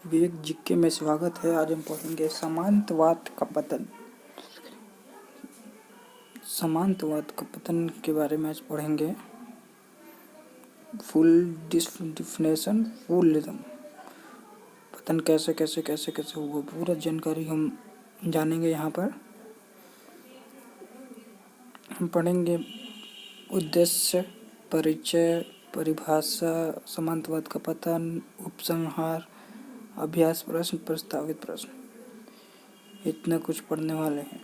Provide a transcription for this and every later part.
विवेक GK में स्वागत है। आज हम पढ़ेंगे सामंतवाद का पतन। सामंतवाद का पतन के बारे में आज पढ़ेंगे। फुल डिफिनेशन, फुलिज्म, पतन कैसे कैसे कैसे कैसे हुआ, पूरा जानकारी हम जानेंगे। यहाँ पर हम पढ़ेंगे उद्देश्य, परिचय, परिभाषा, सामंतवाद का पतन, उपसंहार, अभ्यास प्रश्न, प्रस्तावित प्रश्न, इतना कुछ पढ़ने वाले हैं।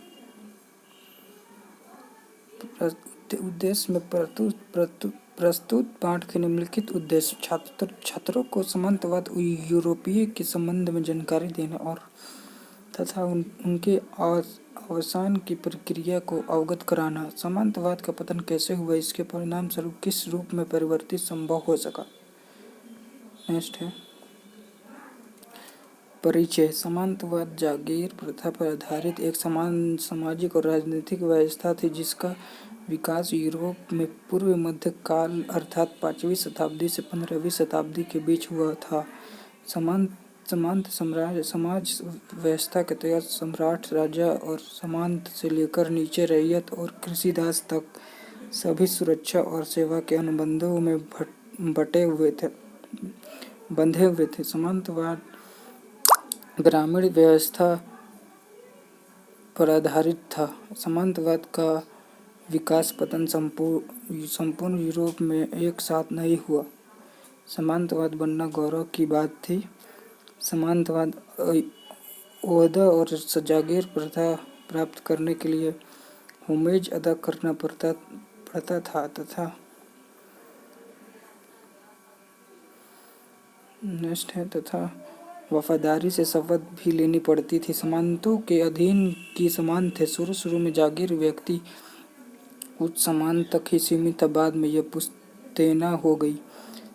उद्देश्य में प्रस्तुत पाठ के निम्नलिखित उद्देश्य छात्रों को सामंतवाद यूरोपीय के संबंध में जानकारी देना और तथा उनके अवसान की प्रक्रिया को अवगत कराना। सामंतवाद का पतन कैसे हुआ, इसके परिणाम स्वरूप किस रूप में परिवर्तित संभव हो सका। नेक्स्ट है परिचय। सामंतवाद जागीर प्रथा पर आधारित एक समान सामाजिक और राजनीतिक व्यवस्था थी जिसका विकास यूरोप में पूर्व मध्य काल अर्थात 5वीं शताब्दी से 15वीं शताब्दी के बीच हुआ था। सामंत समाज व्यवस्था के तहत सम्राट, राजा और सामंत से लेकर नीचे रैयत और कृषिदास तक सभी सुरक्षा और सेवा के अनुबंधों में बंधे हुए थे। सामंतवाद ग्रामीण व्यवस्था पर आधारित था। सामंतवाद का विकास पतन संपूर्ण यूरोप में एक साथ नहीं हुआ। सामंतवाद बनना गौरव की बात थी। सामंतवाद ओहदा और जागीर प्रथा प्राप्त करने के लिए होमेज अदा करना पड़ता था तथा वफादारी से शपथ भी लेनी पड़ती थी। सामंतों के अधीन की समान थे। शुरू में जागीर व्यक्ति उच्च सामंत तक ही सीमित था, बाद में यह पुश्तैना हो गई।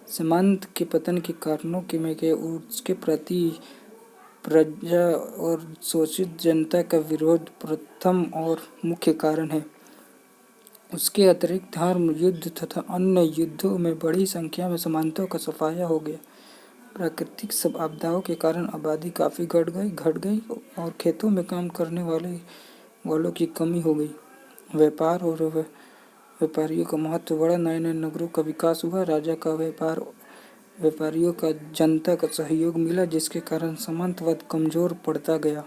सामंत के पतन के कारणों में के उसके प्रति प्रजा और शोषित जनता का विरोध प्रथम और मुख्य कारण है। उसके अतिरिक्त धर्म युद्ध तथा अन्य युद्धों में बड़ी संख्या में सामंतों का सफाया हो गया। प्राकृतिक सब आपदाओं के कारण आबादी काफी घट गई और खेतों में काम करने वालों की कमी हो गई। व्यापार और व्यापारियों का महत्व बढ़ा। नए नगरों का विकास हुआ। राजा का व्यापारियों का जनता का सहयोग मिला, जिसके कारण सामंतवाद कमजोर पड़ता गया।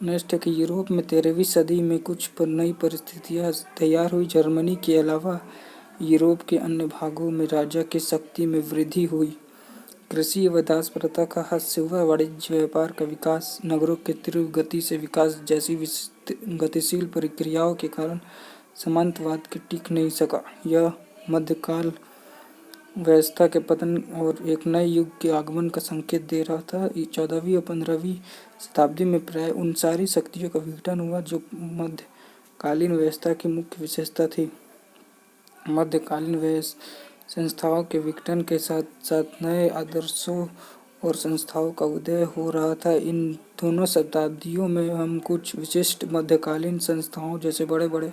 नेक्स्ट है कि यूरोप में 13वीं सदी में कुछ नई परिस्थितियां तैयार हुई। जर्मनी के अलावा यूरोप के अन्य भागों में राजा की शक्ति में वृद्धि हुई। कृषि व दास प्रथा का ह्रास हुआ। वाणिज्य व्यापार का विकास, नगरों के तीव्र गति से विकास जैसी गतिशील प्रक्रियाओं के कारण सामंतवाद के टिक नहीं सका। यह मध्यकाल व्यवस्था के पतन और एक नए युग के आगमन का संकेत दे रहा था। 14वीं और 15वीं शताब्दी में प्राय उन सारी शक्तियों का विघटन हुआ जो मध्यकालीन व्यवस्था की मुख्य विशेषता थी। मध्यकालीन संस्थाओं के विघटन के साथ साथ नए आदर्शों और संस्थाओं का उदय हो रहा था। इन दोनों शताब्दियों में हम कुछ विशिष्ट मध्यकालीन संस्थाओं जैसे बड़े बड़े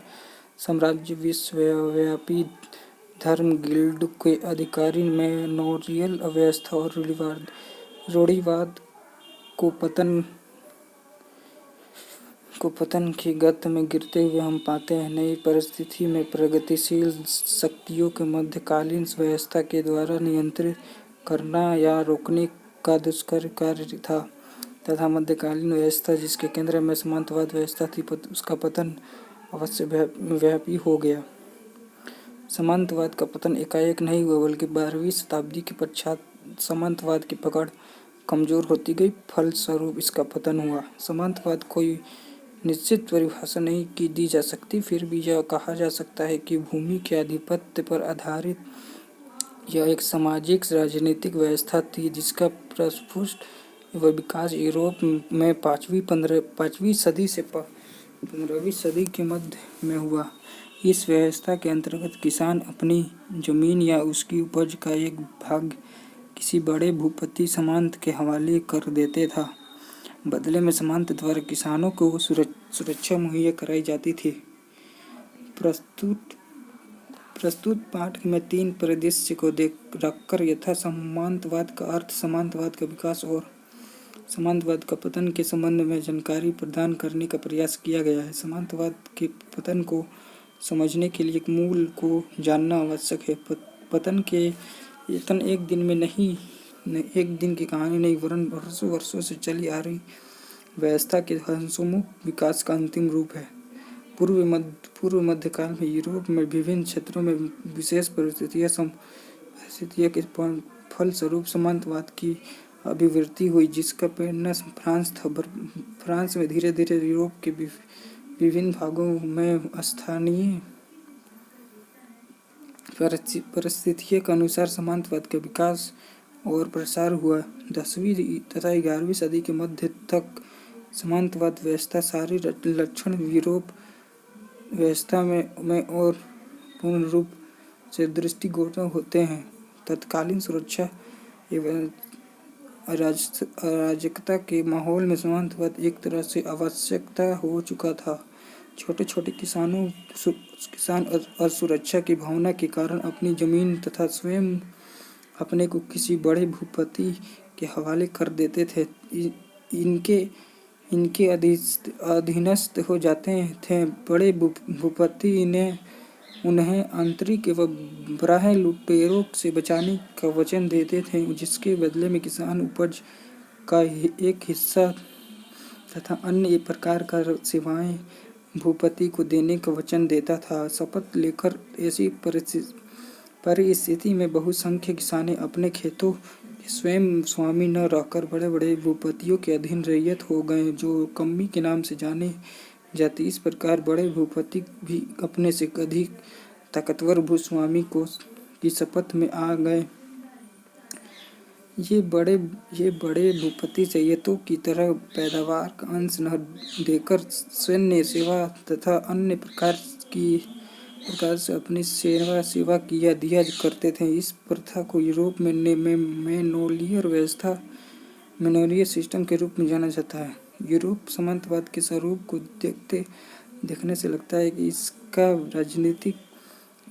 साम्राज्य, विश्वव्यापी धर्म, गिल्ड के अधिकारी, मेमोरियल व्यवस्था और रूढ़िवाद को पतन की गत में गिरते हुए हम पाते हैं। नई परिस्थिति में प्रगतिशील शक्तियों के मध्यकालीन व्यवस्था के द्वारा नियंत्रित करना या रोकने का दुष्कर कार्य था तथा मध्यकालीन व्यवस्था जिसके केंद्र में सामंतवाद व्यवस्था थी, उसका पतन अवश्य व्यापी हो गया। सामंतवाद का पतन एकाएक नहीं हुआ, बल्कि 12वीं शताब्दी के पश्चात सामंतवाद की पकड़ कमजोर होती गई। फलस्वरूप इसका पतन हुआ। सामंतवाद कोई निश्चित परिभाषा नहीं दी जा सकती, फिर भी यह कहा जा सकता है कि भूमि के आधिपत्य पर आधारित यह एक सामाजिक राजनीतिक व्यवस्था थी जिसका प्रस्फुट व विकास यूरोप में 5वीं सदी से 15वीं सदी के मध्य में हुआ। इस व्यवस्था के अंतर्गत किसान अपनी जमीन या उसकी उपज का एक भाग किसी बड़े भूपति सामंत के हवाले कर देते था। बदले में सामंत द्वारा किसानों को सुरक्षा मुहैया कराई जाती थी। प्रस्तुत प्रस्तुत पाठ में तीन परिदृश्य को रखकर यथा सामंतवाद का अर्थ, सामंतवाद का विकास और सामंतवाद का पतन के संबंध में जानकारी प्रदान करने का प्रयास किया गया है। सामंतवाद के पतन को समझने के लिए मूल को जानना आवश्यक है। पतन एक दिन की कहानी नहीं, वरन वर्षों वर्षों से चली आ रही व्यवस्था के हंसोन्मुख विकास का अंतिम रूप है। पूर्व मध्यकाल में यूरोप में विभिन्न क्षेत्रों में विशेष परिस्थितियों के फलस्वरूप सामंतवाद की अभिवृद्धि हुई, जिसका परिणय फ्रांस था। फ्रांस में धीरे धीरे यूरोप के विभिन्न भागों में स्थानीय परिस्थितियों के अनुसार सामंतवाद का विकास और प्रसार हुआ। 10वीं तथा 11वीं सदी के मध्य तक सामंतवाद व्यवस्था सारी लक्षण यूरोप व्यवस्था में और पूर्ण रूप से दृष्टिगोचर होते हैं। तत्कालीन सुरक्षा एवं अराजकता के माहौल में सामंतवाद एक तरह से आवश्यकता हो चुका था। छोटे छोटे किसान असुरक्षा की भावना के कारण अपनी जमीन तथा स्वयं अपने को किसी बड़े भूपति के हवाले कर देते थे। इनके अधीनस्थ हो जाते थे। बड़े भूपति ने उन्हें आंतरिक एवं बाह्य लुटेरों से बचाने का वचन देते थे, जिसके बदले में किसान उपज का एक हिस्सा तथा अन्य प्रकार का सेवाएं भूपति को देने का वचन देता था। शपथ लेकर ऐसी परिस्थिति में बहुसंख्यक किसान अपने खेतों के स्वयं स्वामी न रहकर बड़े बड़े भूपतियों के अधीन रैयत हो गए, जो कम्मी के नाम से जाने जाते। इस प्रकार बड़े भूपति भी अपने से अधिक ताकतवर भूस्वामी की शपथ में आ गए। ये बड़े भूपति रैयतों की तरह पैदावार का अंश न देकर सैन्य सेवा तथा अन्य प्रकार से अपनी सेवा दिया करते थे। इस प्रथा को यूरोप में मैनोरियल सिस्टम के रूप में जाना जाता है। यूरोप सामंतवाद के स्वरूप को देखने से लगता है कि इसका राजनीतिक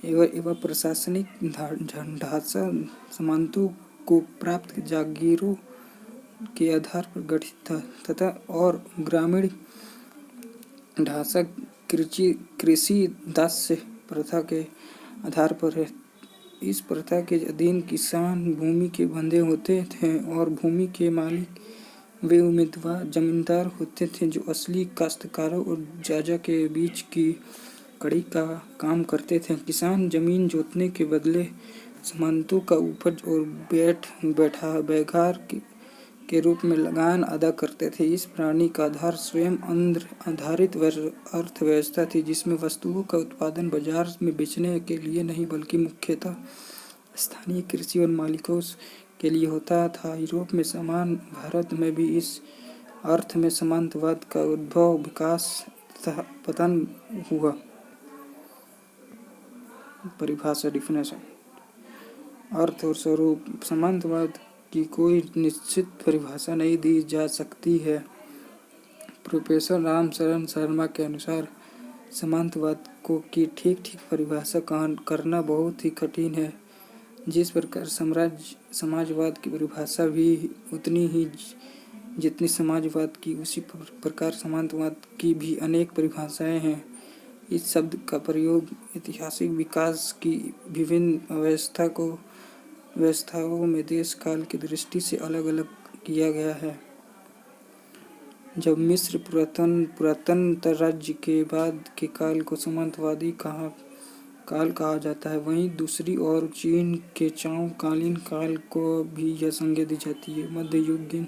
एवं प्रशासनिक ढांचा सामंतों को प्राप्त जागीरों के आधार पर गठित था तथा और ग्रामीण ढांचा कृषि दास्य प्रथा के आधार पर है। इस प्रथा के अधीन किसान भूमि के बंधे होते थे और भूमि के मालिक वे जमींदार होते थे, जो असली काश्तकारों और जाजा के बीच की कड़ी का काम करते थे। किसान जमीन जोतने के बदले सामंतों का उपज और बैगार के रूप में लगान अदा करते थे। इस प्रणाली का आधार स्वयं आधारित अर्थव्यवस्था थी, जिसमें वस्तुओं का उत्पादन बाजार में बेचने के लिए नहीं बल्कि मुख्यतः स्थानीय कृषि और मालिकों के लिए होता था। यूरोप में समान भारत में भी इस अर्थ में सामंतवाद का उद्भव, विकास तथा पतन हुआ। परिभाषा डिफिनेशन, अर्थ और स्वरूप। सामंतवाद की कोई निश्चित परिभाषा नहीं दी जा सकती है। प्रोफेसर राम शरण शर्मा के अनुसार सामंतवाद की ठीक परिभाषा करना बहुत ही कठिन है। जिस प्रकार समाजवाद की परिभाषा भी उतनी ही जितनी समाजवाद की, उसी प्रकार सामंतवाद की भी अनेक परिभाषाएं हैं। इस शब्द का प्रयोग ऐतिहासिक विकास की विभिन्न व्यवस्थाओं में देश काल की दृष्टि से अलग अलग किया गया है। जब मिस्र पुरातन राज्य के बाद के काल को सामंतवादी काल कहा जाता है, वहीं दूसरी ओर चीन के चाओ कालीन काल को भी यह संज्ञा दी जाती है। मध्य युग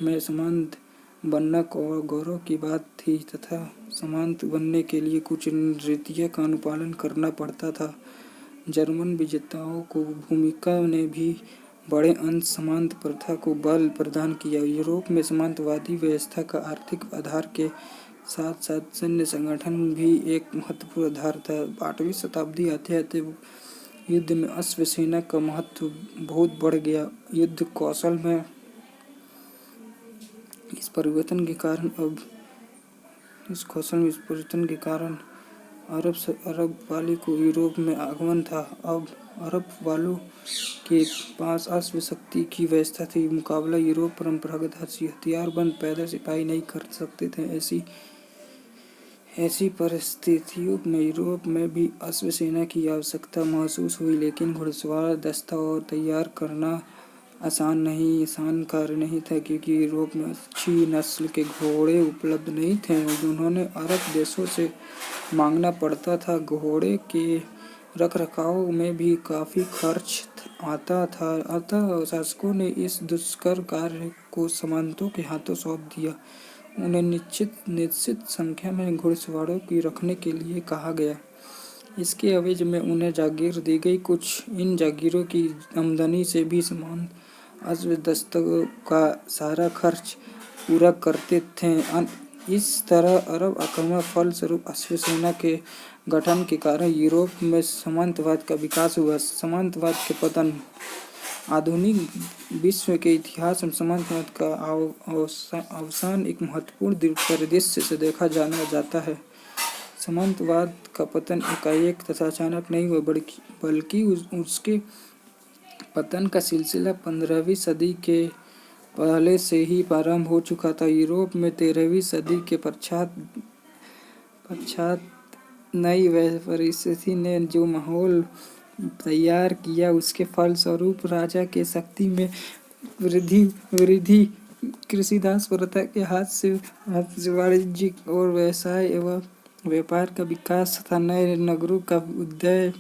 में सामंत बनना गौरव की बात थी तथा सामंत बनने के लिए कुछ रीतियों का अनुपालन करना पड़ता था। जर्मन विजेताओं को भूमिका ने भी बड़े अंश सामंत प्रथा को बल प्रदान किया। यूरोप में सामंतवादी व्यवस्था का आर्थिक आधार के साथ साथ सैन्य संगठन भी एक महत्वपूर्ण आधार था। 8वीं शताब्दी आते युद्ध में अश्व सेना का महत्व बहुत बढ़ गया। युद्ध कौशल में इस परिवर्तन के कारण अरब वाली को यूरोप में आगमन था। अब अरब वालों के पास अश्व शक्ति की व्यवस्था थी। मुकाबला यूरोप परंपरागत हथियारबंद पैदल सिपाही नहीं कर सकते थे। ऐसी परिस्थितियों में यूरोप में भी अश्व सेना की आवश्यकता महसूस हुई, लेकिन घुड़सवार दस्ता और तैयार करना आसान कार्य नहीं था, क्योंकि यूरोप में अच्छी नस्ल के घोड़े उपलब्ध नहीं थे। उन्होंने अरब देशों से मांगना पड़ता था। घोड़े के रखरखाव में भी काफी खर्च आता था, अतः शासकों ने इस दुष्कर कार्य को सामंतों के हाथों सौंप दिया। उन्हें निश्चित संख्या में घुड़सवारों की रखने के लिए कहा गया। इसके एवज में उन्हें जागीर दी गई। कुछ इन जागीरों की आमदनी से भी सामंत अश्व दस्तों का सारा खर्च पूरा करते थे। इस तरह अरब आक्रमण फलस्वरूप अश्व सेना के गठन के कारण यूरोप में सामंतवाद का विकास हुआ। सामंतवाद के पतन। आधुनिक विश्व के इतिहास में सामंतवाद का अवसान एक महत्वपूर्ण परिदृश्य से देखा जाता है। सामंतवाद का पतन एकाएक तथा अचानक नहीं हुआ, बल्कि उसके पतन का सिलसिला 15वीं सदी के पहले से ही प्रारंभ हो चुका था। यूरोप में 13वीं सदी के पश्चात नई परिस्थिति ने जो माहौल तैयार किया, उसके फलस्वरूप राजा के शक्ति में वृद्धि, कृषिदास प्रथा के हाथ से वाणिज्य और व्यवसाय एवं व्यापार का विकास तथा नए नगरों का उदय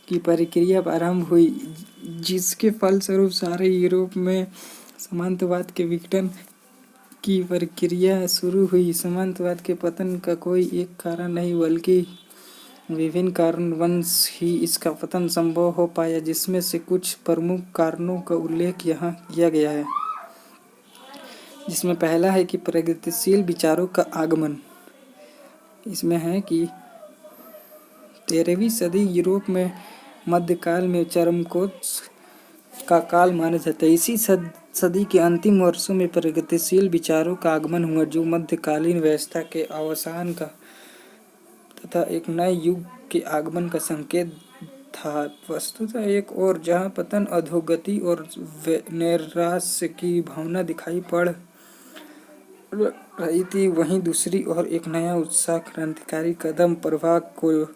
की प्रक्रिया प्रारंभ हुई, जिसके फलस्वरूप सारे यूरोप में सामंतवाद के विघटन की प्रक्रिया शुरू हुई। सामंतवाद के पतन का कोई एक कारण नहीं, बल्कि विभिन्न कारणवश ही इसका पतन संभव हो पाया, जिसमें से कुछ प्रमुख कारणों का उल्लेख यहाँ किया गया है। जिसमें पहला है कि प्रगतिशील विचारों का आगमन। इसमें है कि 13वीं सदी यूरोप में मध्यकाल में चरमोत्कर्ष का काल माना जाता है। इसी सदी के अंतिम वर्षों में प्रगतिशील विचारों का आगमन हुआ, जो मध्यकालीन व्यवस्था के अवसान का तथा एक नए युग के आगमन का संकेत था। वस्तुतः एक और जहाँ पतन, अधोगति और नैराश्य की भावना दिखाई पड़ रही थी, वहीं दूसरी ओर एक नया उत्साह क्रांतिकारी कदम प्रवाह को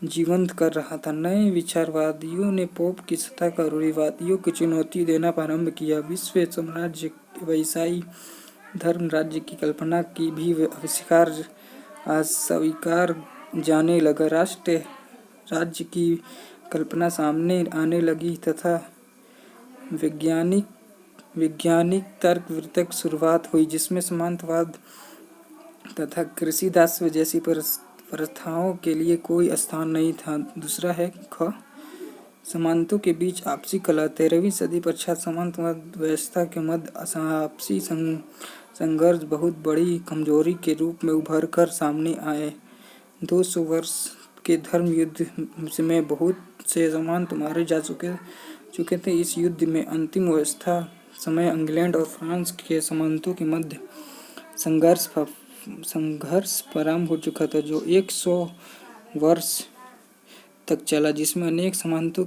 जीवंत कर रहा था। नए विचारवादियों ने पोप की सत्ता का रूढ़िवादियों को चुनौती देना प्रारंभ किया। विश्व साम्राज्य ईसाई धर्म राज्य की कल्पना की भी अस्वीकार जाने लगा। राष्ट्र राज्य की कल्पना सामने आने लगी तथा वैज्ञानिक तर्क वितर्क शुरुआत हुई, जिसमें सामंतवाद तथा कृषिदासत्व जैसी प्रथाओं के लिए कोई स्थान नहीं था। दूसरा है ख सामंतों के बीच आपसी कलह। 13वीं सदी पश्चात सामंतवाद व्यवस्था के मध्य आपसी संघर्ष बहुत बड़ी कमजोरी के रूप में उभर कर सामने आए। 200 वर्ष के धर्म युद्ध में बहुत से सामंत मारे जा चुके थे। इस युद्ध में अंतिम अवस्था समय इंग्लैंड और फ्रांस के सामंतों के मध्य संघर्ष प्रारंभ हो चुका था, जो 100 वर्ष तक चला, जिसमें अनेक सामंतों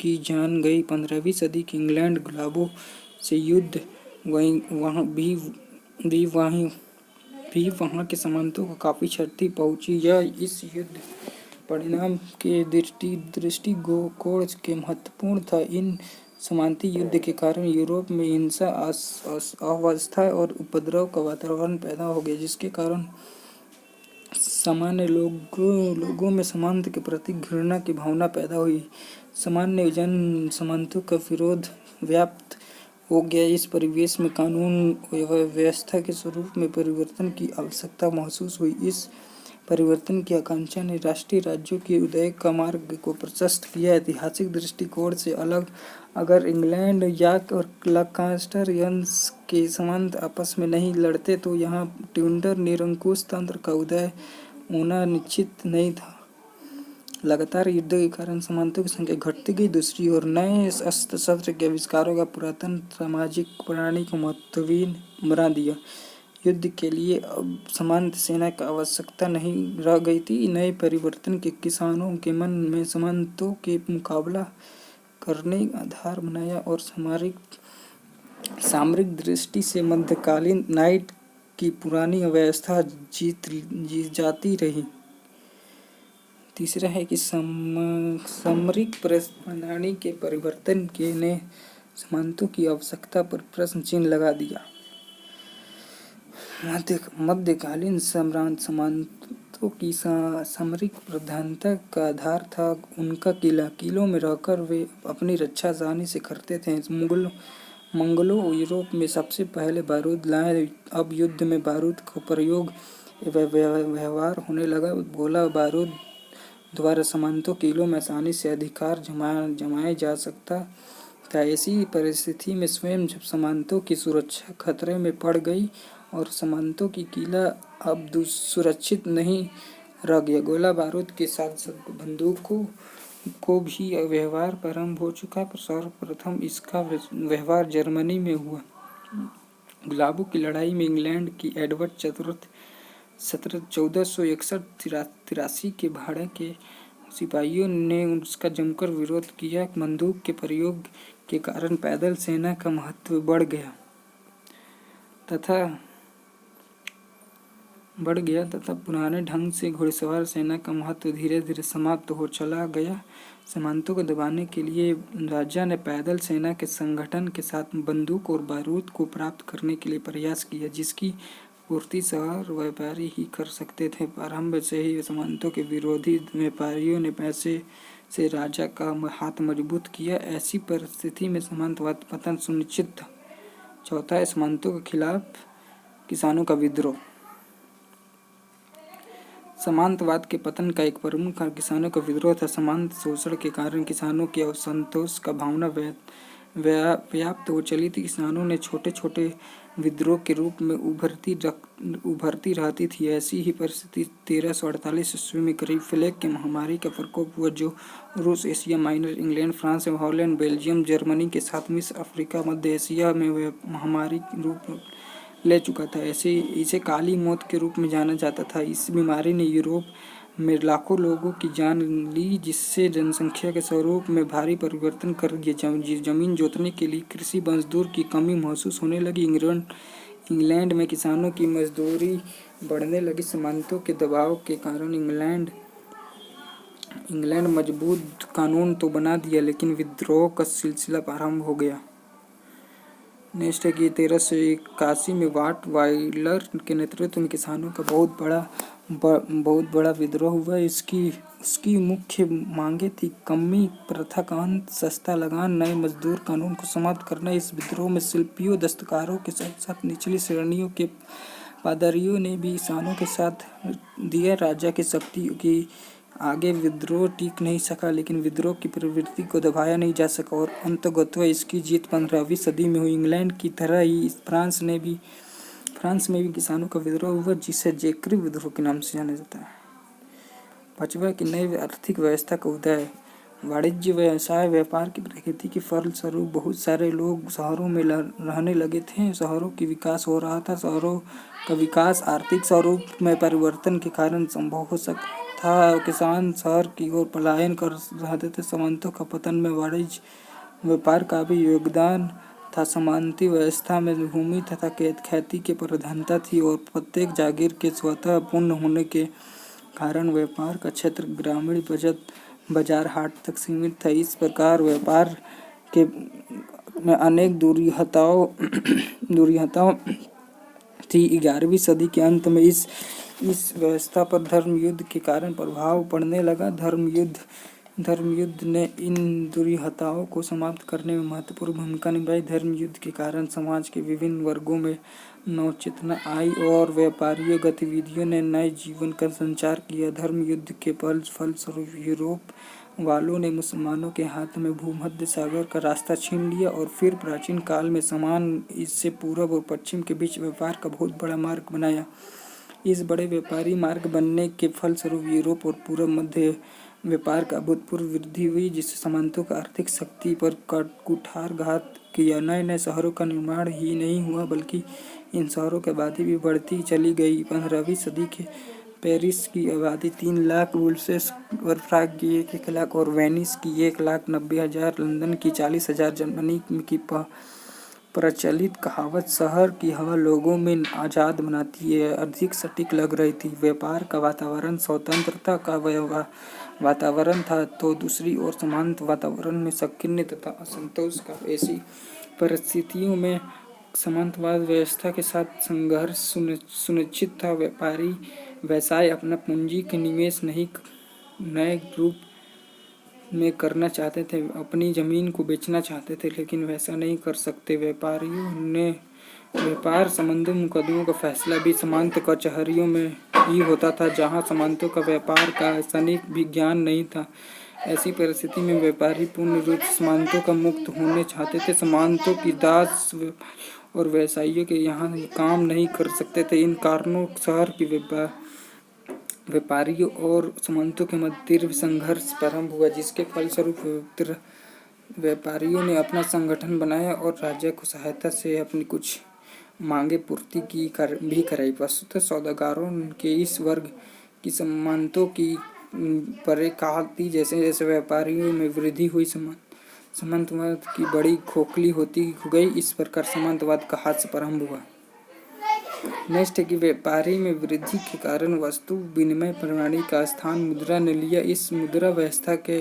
की जान गई। 15वीं सदी के इंग्लैंड गुलाबों से युद्ध वहाँ के सामंतों को काफी क्षति पहुंची। यह इस युद्ध परिणाम के दृष्टिकोण के महत्वपूर्ण था। इन सामंती युद्ध के कारण यूरोप में हिंसा, अवस्था और उपद्रव का वातावरण पैदा हो गया, जिसके कारण सामान्य लोगों में सामंत के प्रति घृणा की भावना पैदा हुई। सामान्य जन सामंतों का विरोध व्याप्त हो गया। इस परिवेश में कानून एवं व्यवस्था के स्वरूप में परिवर्तन की आवश्यकता महसूस हुई। इस परिवर्तन की आकांक्षा ने राष्ट्रीय राज्यों के उदय का मार्ग को प्रशस्त किया। ऐतिहासिक दृष्टिकोण से अगर इंग्लैंड याक और लंकास्टर वंश के सामंत आपस में नहीं लड़ते, तो यहाँ ट्यूडर निरंकुश तंत्र का उदय होना निश्चित नहीं था। लगातार युद्ध के कारण सामंतों की संख्या घटती गई। दूसरी ओर नए अस्त्र शस्त्र के आविष्कारों का पुरातन सामाजिक प्रणाली को महत्वहीन बना दिया। युद्ध के लिए अब सामंत सेना की आवश्यकता नहीं रह गई थी। नए परिवर्तन के किसानों के मन में सामंतों के मुकाबला करने आधार बनाया और सामरिक दृष्टि से मध्यकालीन नाइट की पुरानी व्यवस्था जीत जाती रही। तीसरा है कि सामरिक प्रणाली के परिवर्तन के ने सामंतों की आवश्यकता पर प्रश्न चिन्ह लगा दिया। मध्यकालीन सामंतों की सामरिक प्रधानता का आधार था उनका किलों में रहकर वे अपनी रक्षा आसानी से करते थे। मंगलों यूरोप में सबसे पहले बारूद लाए। अब युद्ध में बारूद का प्रयोग व्यवहार होने लगा। गोला बारूद द्वारा सामंतों किलों में आसानी से अधिकार जमाया जा सकता था। ऐसी परिस्थिति में स्वयं जब सामंतों की सुरक्षा खतरे में पड़ गई और सामंतों की किला अब सुरक्षित नहीं रह गया, गोला बारूद के साथ साथ बंदूकों को भी व्यवहार प्रारंभ हो चुका। पर सर्वप्रथम इसका व्यवहार जर्मनी में हुआ। गुलाबों की लड़ाई में इंग्लैंड की एडवर्ड चतुर्थ 1461-83 के भाड़े के सिपाहियों ने उसका जमकर विरोध किया। बंदूक के प्रयोग के कारण पैदल सेना का महत्व बढ़ गया तथा पुराने ढंग से घुड़सवार सेना का महत्व धीरे धीरे समाप्त हो चला गया। सामंतों को दबाने के लिए राजा ने पैदल सेना के संगठन के साथ बंदूक और बारूद को प्राप्त करने के लिए प्रयास किया, जिसकी पूर्ति शहर व्यापारी ही कर सकते थे। प्रारंभ से ही सामंतों के विरोधी व्यापारियों ने पैसे से राजा का हाथ मजबूत किया। ऐसी परिस्थिति में सामंतवाद पतन सुनिश्चित था। चौथा है सामंतों के खिलाफ किसानों का विद्रोह। सामंतवाद के पतन का एक प्रमुख कारण किसानों का विद्रोह था। सामंत शोषण के कारण किसानों की असंतोष का भावना व्याप्त हो चली थी। किसानों ने छोटे छोटे विद्रोह के रूप में उभरती रहती थी। ऐसी ही परिस्थिति 1348 ईस्वी में करीब प्लेग की महामारी का प्रकोप हुआ, जो रूस, Asia minor, England, France, Holland, Belgium, Germany के साथ मिस्र, अफ्रीका, मध्य एशिया में महामारी रूप ले चुका था। इसे काली मौत के रूप में जाना जाता था। इस बीमारी ने यूरोप में लाखों लोगों की जान ली, जिससे जनसंख्या के स्वरूप में भारी परिवर्तन कर दिया। जमीन जोतने के लिए कृषि मजदूर की कमी महसूस होने लगी। इंग्लैंड में किसानों की मजदूरी बढ़ने लगी। सामंतों के दबाव के कारण इंग्लैंड मजबूत कानून तो बना दिया, लेकिन विद्रोह का सिलसिला प्रारंभ हो गया। नेक्स्ट है कि 1381 में वाटवाइलर के नेतृत्व में किसानों का बहुत बड़ा विद्रोह हुआ। उसकी मुख्य मांगे थी कमी प्रथा का अंत, सस्ता लगान, नए मजदूर कानून को समाप्त करना। इस विद्रोह में शिल्पियों, दस्तकारों के साथ साथ निचली श्रेणियों के पादरियों ने भी किसानों के साथ दिया। राजा की शक्ति की आगे विद्रोह टिक नहीं सका, लेकिन विद्रोह की प्रवृत्ति को दबाया नहीं जा सका और अंततः इसकी जीत 15वीं सदी में हुई। इंग्लैंड की तरह ही फ्रांस में भी किसानों का विद्रोह हुआ, जिसे जैकरी विद्रोह के नाम से जाना जाता है। पांचवा की नई आर्थिक व्यवस्था का उदय। वाणिज्य व्यवसाय व्यापार की प्रगति के फलस्वरूप बहुत सारे लोग शहरों में रहने लगे थे। शहरों की विकास हो रहा था। शहरों का विकास आर्थिक स्वरूप में परिवर्तन के कारण संभव हो सकता था। किसान शहर की ओर पलायन कर रहे थे। सामंतों का पतन में वाणिज्य व्यापार का भी योगदान था। सामंती व्यवस्था में भूमि तथा खेती की प्रधानता थी और प्रत्येक जागीर के स्वतः पूर्ण होने के कारण व्यापार का क्षेत्र ग्रामीण बाजार हाट तक सीमित था। इस प्रकार व्यापार के में अनेक दूरिहताओं थी। 11वीं सदी के अंत में इस व्यवस्था पर धर्म युद्ध के कारण प्रभाव पड़ने लगा। धर्म युद्ध ने इन दूरिहताओं को समाप्त करने में महत्वपूर्ण भूमिका निभाई। धर्म युद्ध के कारण समाज के विभिन्न वर्गों में नवचेतना आई और व्यापारियों गतिविधियों ने नए जीवन का संचार किया। धर्म युद्ध के फलस्वरूप यूरोप वालों ने मुसलमानों के हाथ में भूमध्य सागर का रास्ता छीन लिया और फिर प्राचीन काल में इससे पूर्व और पश्चिम के बीच व्यापार का बहुत बड़ा मार्ग बनाया। इस बड़े व्यापारी मार्ग बनने के फलस्वरूप यूरोप और पूर्व मध्य व्यापार का अभूतपूर्व वृद्धि हुई, जिससे सामंतों का आर्थिक शक्ति पर कुठाराघात किया। नए नए शहरों का निर्माण ही नहीं हुआ बल्कि इन शहरों की आबादी भी बढ़ती चली गई। 15वीं सदी के पेरिस की आबादी 3 लाख, ब्रुसेल्स और प्राग की 1 लाख और वेनिस की 1,90,000, लंदन की 40,000। जर्मनी की प्रचलित कहावत शहर की हवा लोगों में आज़ाद बनाती है अधिक सटीक लग रही थी। व्यापार का वातावरण स्वतंत्रता का वातावरण था तो दूसरी ओर समांत वातावरण में संकीर्ण तथा असंतोष का। ऐसी परिस्थितियों में सामंतवाद व्यवस्था के साथ संघर्ष सुनिश्चित था। व्यापारी व्यवसाय अपना पूंजी के निवेश नहीं नए रूप में करना चाहते थे, अपनी जमीन को बेचना चाहते थे, लेकिन वैसा नहीं कर सकते। व्यापारियों ने व्यापार संबंधी मुकदमों का फैसला भी सामंत कचहरियों में ही होता था, जहां सामंतों का व्यापार का आसानिक भी ज्ञान नहीं था। ऐसी परिस्थिति में व्यापारी पूर्ण रूप से सामंतों का मुक्त होने चाहते थे। सामंतों की दास और व्यवसायियों के यहाँ काम नहीं कर सकते थे। इन कारणों शहर की व्यापारियों और सामंतों के मध्य तीव्र संघर्ष प्रारंभ हुआ, जिसके फलस्वरूप व्यापारियों ने अपना संगठन बनाया और राजा को सहायता से अपनी कुछ मांगे पूर्ति भी कराई। वस्तुतः सौदागरों के इस वर्ग की सामंतों की पराकाष्ठा जैसे जैसे व्यापारियों में वृद्धि हुई सामंतवाद की बड़ी खोखली होती गई। इस प्रकार सामंतवाद का हास्य प्रारंभ हुआ। नेक्स्ट है कि व्यापारी में वृद्धि के कारण वस्तु विनिमय प्रणाली का स्थान मुद्रा ने लिया। इस मुद्रा व्यवस्था के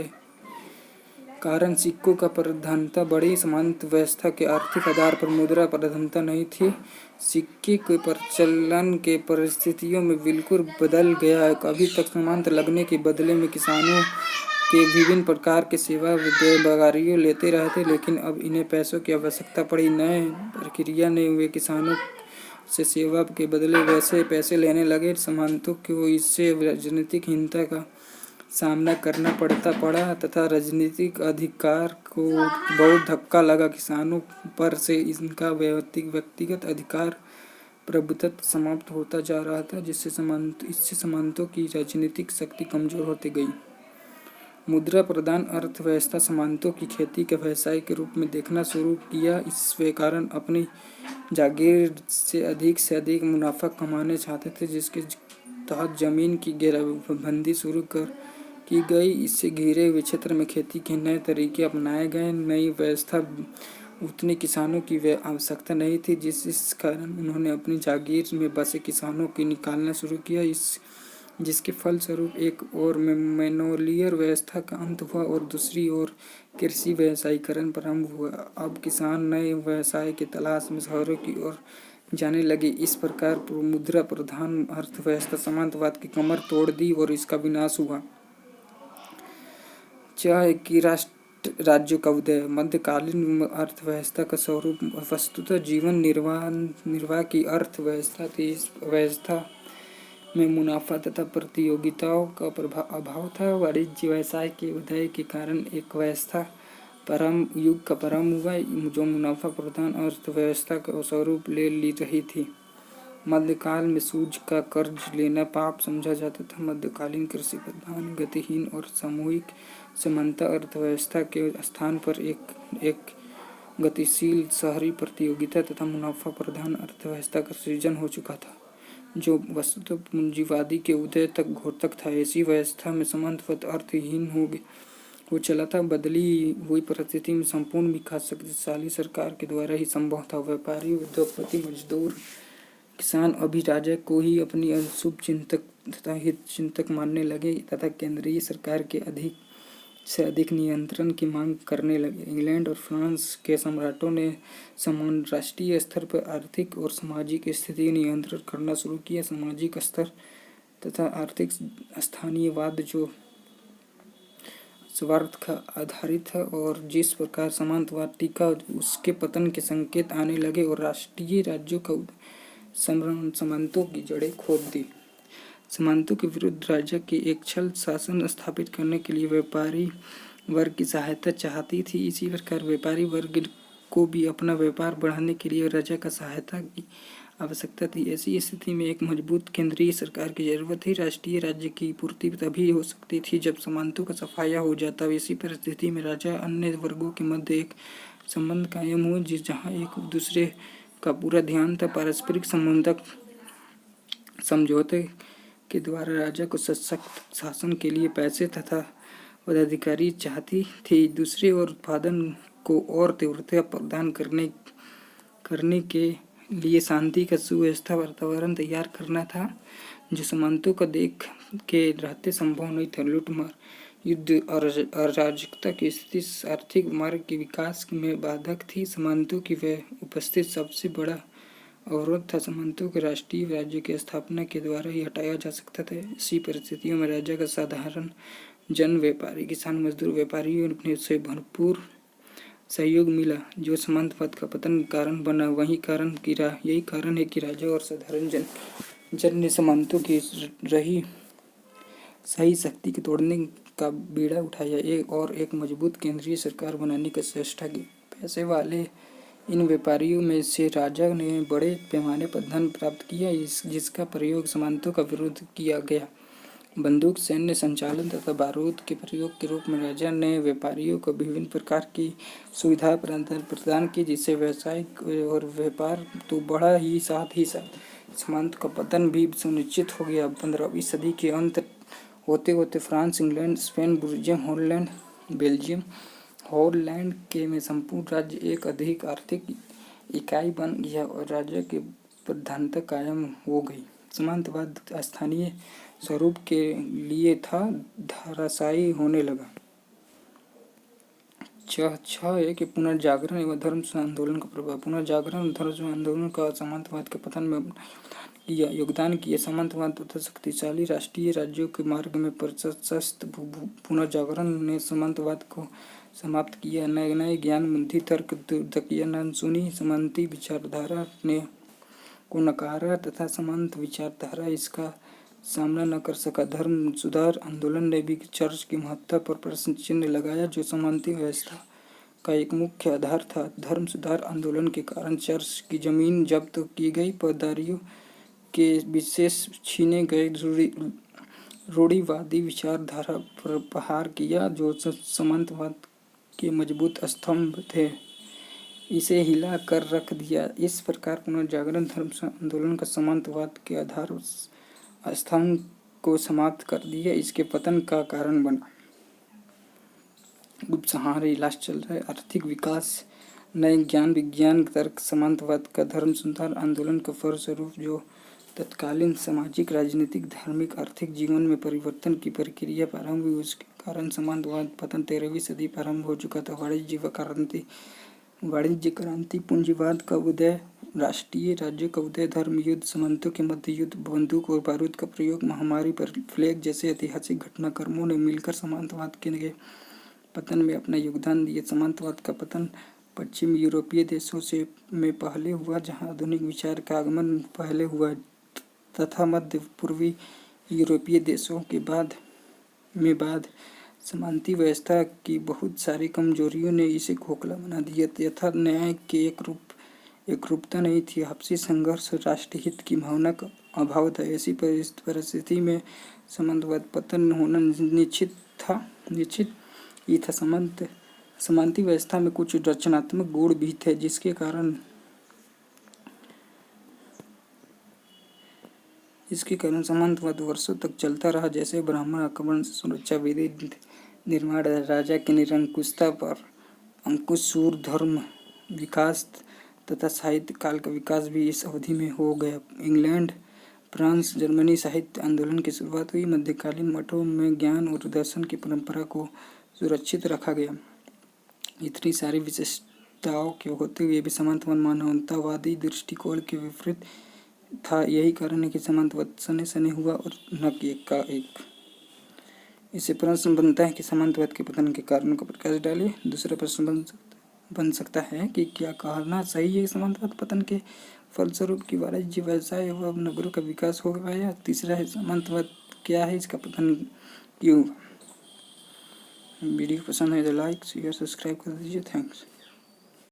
कारण सिक्कों का प्रधानता बढ़ी। सामंत व्यवस्था के आर्थिक आधार पर मुद्रा प्रधानता नहीं थी। सिक्के के प्रचलन के परिस्थितियों में बिल्कुल बदल गया। अभी तक सामंत लगने के बदले में किसानों के विभिन्न प्रकार के सेवा व्यापारियों लेते रहे थे, लेकिन अब इन्हें पैसों की आवश्यकता पड़ी। नए प्रक्रिया ने वे किसानों से सेवा के बदले वैसे पैसे लेने लगे। सामंतों को इससे राजनीतिक हीनता का सामना करना पड़ा तथा राजनीतिक अधिकार को बहुत धक्का लगा। किसानों पर से इनका व्यक्तिगत अधिकार प्रभुत्व समाप्त होता जा रहा था, इससे सामंतों की राजनीतिक शक्ति कमजोर होती गई। मुद्रा प्रधान अर्थव्यवस्था सामंतों की खेती के व्यवसाय के रूप में देखना शुरू किया। इस कारण अपनी जागीर से अधिक मुनाफा कमाना चाहते थे, जिसके तहत जमीन की घेराबंदी शुरू की गई। इससे घिरे हुए क्षेत्र में खेती के नए तरीके अपनाए गए। नई व्यवस्था उतने किसानों की आवश्यकता नहीं थी, जिस कारण उन्होंने अपनी जागीर में बसे किसानों को निकालना शुरू किया। जिसके फलस्वरूप एक ओर मैनुअल व्यवस्था का अंत हुआ और दूसरी ओर कृषि व्यवसायीकरण प्रारंभ हुआ। अब किसान नए व्यवसाय की तलाश में शहरों की ओर जाने लगे। इस प्रकार मुद्रा प्रधान अर्थव्यवस्था सामंतवाद की कमर तोड़ दी और इसका विनाश हुआ। कि राष्ट्र राज्यों का उदय। मध्यकालीन अर्थव्यवस्था का स्वरूप वस्तुतः जीवन निर्वाह की अर्थव्यवस्था थी। इस व्यवस्था में मुनाफा तथा प्रतियोगिताओं का अभाव था। वाणिज्य व्यवसाय के उदय के कारण एक व्यवस्था युग का प्रारंभ हुआ, जो मुनाफा प्रधान अर्थव्यवस्था का स्वरूप ले रही थी। मध्यकाल में सूद का कर्ज लेना पाप समझा जाता था। मध्यकालीन कृषि प्रधान, गतिहीन और सामूहिक समानता अर्थव्यवस्था के स्थान पर एक गतिशील शहरी प्रतियोगिता तथा मुनाफा प्रधान अर्थव्यवस्था का सृजन हो चुका था, जो वस्तुतः पूंजीवादी के उदय तक घातक था। ऐसी व्यवस्था में सामंतवाद अर्थहीन हो चला था। बदली हुई परिस्थिति में संपूर्ण विकास शक्तिशाली सरकार के द्वारा ही संभव था। व्यापारी, उद्योगपति, मजदूर, किसान अभी राजा को ही अपनी शुभ चिंतक तथा हित चिंतक मानने लगे तथा केंद्रीय सरकार के अधिक से अधिक नियंत्रण की मांग करने लगे। इंग्लैंड और फ्रांस के सम्राटों ने समान राष्ट्रीय स्तर पर आर्थिक और सामाजिक स्थिति नियंत्रण करना शुरू किया। सामाजिक स्तर तथा आर्थिक स्थानीयवाद जो स्वार्थ का आधारित है और जिस प्रकार सामंतवाद टिका, उसके पतन के संकेत आने लगे और राष्ट्रीय राज्यों का सामंतों की जड़ें खोद दी। सामंतों के विरुद्ध राजा के एक छल शासन स्थापित करने के लिए व्यापारी वर्ग की सहायता चाहती थी। इसी प्रकार व्यापारी वर्ग को भी अपना व्यापार बढ़ाने के लिए राजा का सहायता की आवश्यकता थी। ऐसी स्थिति में एक मजबूत केंद्रीय सरकार की जरूरत थी। राष्ट्रीय राज्य की पूर्ति तभी हो सकती थी जब सामंतों का सफाया हो जाता। इसी परिस्थिति में राजा अन्य वर्गों के मध्य एक संबंध कायम हुए जहाँ एक दूसरे का पूरा ध्यान था। पारस्परिक संबंधक समझौते के द्वारा राजा को सशक्त शासन के लिए पैसे तथा पदाधिकारी चाहती थी। दूसरी ओर उत्पादन को और तीव्रता प्रदान करने के लिए शांति का सुव्यवस्था वातावरण तैयार करना था, जो सामंतों का देख के रहते संभव नहीं था। लूटमार, युद्ध और अराजकता की स्थिति आर्थिक मार्ग के विकास में बाधक थी। सामंतों की वह उपस्थिति सबसे बड़ा अवरोध था। सामंतों के राष्ट्रीय राज्य की स्थापना के द्वारा ही हटाया जा सकता था। इसी परिस्थितियों में राजा का साधारण जन, व्यापारी, किसान, मजदूर, व्यापारियों से भरपूर सहयोग मिला, जो सामंतवाद का पतन कारण बना। यही कारण है कि राजा और साधारण जन ने सामंतों की रही सही शक्ति के तोड़ने का बीड़ा उठाया एक मजबूत केंद्रीय सरकार बनाने की चेष्टा की। पैसे वाले इन व्यापारियों में से राजा ने बड़े पैमाने पर धन प्राप्त किया, जिसका प्रयोग सामंतों का विरोध किया गया। बंदूक, सैन्य संचालन तथा बारूद के प्रयोग के रूप में राजा ने व्यापारियों को विभिन्न प्रकार की सुविधाएं प्रदान की, जिससे व्यवसाय और व्यापार तो बढ़ा ही साथ सामंत का पतन भी सुनिश्चित हो गया। 15वीं सदी के अंत होते होते France, England, Spain, Belgium, Holland के में संपूर्ण राज्य एक अधिक आर्थिक इकाई बन गया और राज्य की प्रधानता कायम हो गई। सामंतवाद स्थानीय स्वरूप के लिए था धराशायी होने लगा। 6 है कि पुनर्जागरण एवं धर्म आंदोलन का प्रभाव। पुनर्जागरण और धर्म आंदोलन का सामंतवाद के पतन में योगदान किया। सामंतवाद तथा शक्तिशाली राष्ट्रीय राज्यों के मार्ग में प्रशस्त पुनर्जागरण ने सामंतवाद को समाप्त किया। नए ज्ञान, बुद्धि, तर्क, तर्कज्ञान सुनी सामंती विचारधारा को नकारा तथा सामंत विचारधारा इसका सामना न कर सका। धर्म सुधार आंदोलन ने भी चर्च की महत्ता पर प्रश्न चिन्ह लगाया, जो सामंती व्यवस्था का एक मुख्य आधार था। धर्म सुधार आंदोलन के कारण चर्च की जमीन जब्त की गई, पदारियों के विशेष छीने गए, रूढ़िवादी विचारधारा पर प्रहार किया, जो सामंतवाद के मजबूत स्तंभ थे, इसे हिला कर रख दिया। इस प्रकार पुनर्जागरण धर्म आंदोलन का सामंतवाद के आधार स्तंभ को समाप्त कर दिया, इसके पतन का कारण बना। उपसंहार, इलाज चल रहा है। आर्थिक विकास, नए ज्ञान, विज्ञान, तर्क, सामंतवाद का धर्म सुधार आंदोलन का फलस्वरूप जो तत्कालीन सामाजिक, राजनीतिक, धार्मिक, आर्थिक जीवन में परिवर्तन की प्रक्रिया प्रारंभ हुई, उसके कारण सामंतवाद पतन 13वीं सदी प्रारंभ हो चुका था। वाणिज्य क्रांति, पूंजीवाद का उदय, राष्ट्रीय राज्यों का उदय, धर्म युद्ध, सामंतों के मध्य युद्ध, बंदूक और बारूद का प्रयोग, महामारी पर प्लेग जैसे ऐतिहासिक घटनाक्रमों ने मिलकर सामंतवाद के पतन में अपना योगदान दिया। सामंतवाद का पतन पश्चिमी यूरोपीय देशों में पहले हुआ, जहां आधुनिक विचार का आगमन पहले हुआ, तथा मध्य पूर्वी यूरोपीय देशों के बाद सामंती व्यवस्था की बहुत सारी कमजोरियों ने इसे खोखला बना दिया। यथा न्याय की एकरूपता नहीं थी, आपसी संघर्ष और राष्ट्रहित की भावना का अभाव था। ऐसी परिस्थिति में सामंतवाद पतन होना निश्चित ही था। सामंती व्यवस्था में कुछ रचनात्मक गुण भी थे, जिसके कारण सामंतवाद वर्षों तक चलता रहा, जैसे ब्राह्मण आक्रमण से सुरक्षा, विधि निर्माण, राजा की निरंकुशता पर अंकुश, सूर धर्म विकास तथा साहित्य काल का विकास भी इस अवधि में हो गया। इंग्लैंड, फ्रांस, जर्मनी साहित्य आंदोलन की शुरुआत हुई। मध्यकालीन मठों में ज्ञान और दर्शन की परंपरा को सुरक्षित रखा गया। इतनी सारी विशेषताओं के होते हुए भी सामंतवाद मानवतावादी दृष्टिकोण के विपरीत था। यही कारण है कि सामंतवाद सने हुआ और न कि एक का एक। इससे प्रश्न बनता है कि सामंतवाद के पतन के कारणों का प्रकाश डालिए। दूसरा प्रश्न बन सकता है कि क्या कहना सही है सामंतवाद पतन के फलस्वरूप की वाणिज्य, व्यवसाय एवं नगरों का विकास हो गया। तीसरा है सामंतवाद क्या है, इसका पतन क्यों। वीडियो पसंद है तो लाइक, शेयर, सब्सक्राइब कर दीजिए। थैंक्स।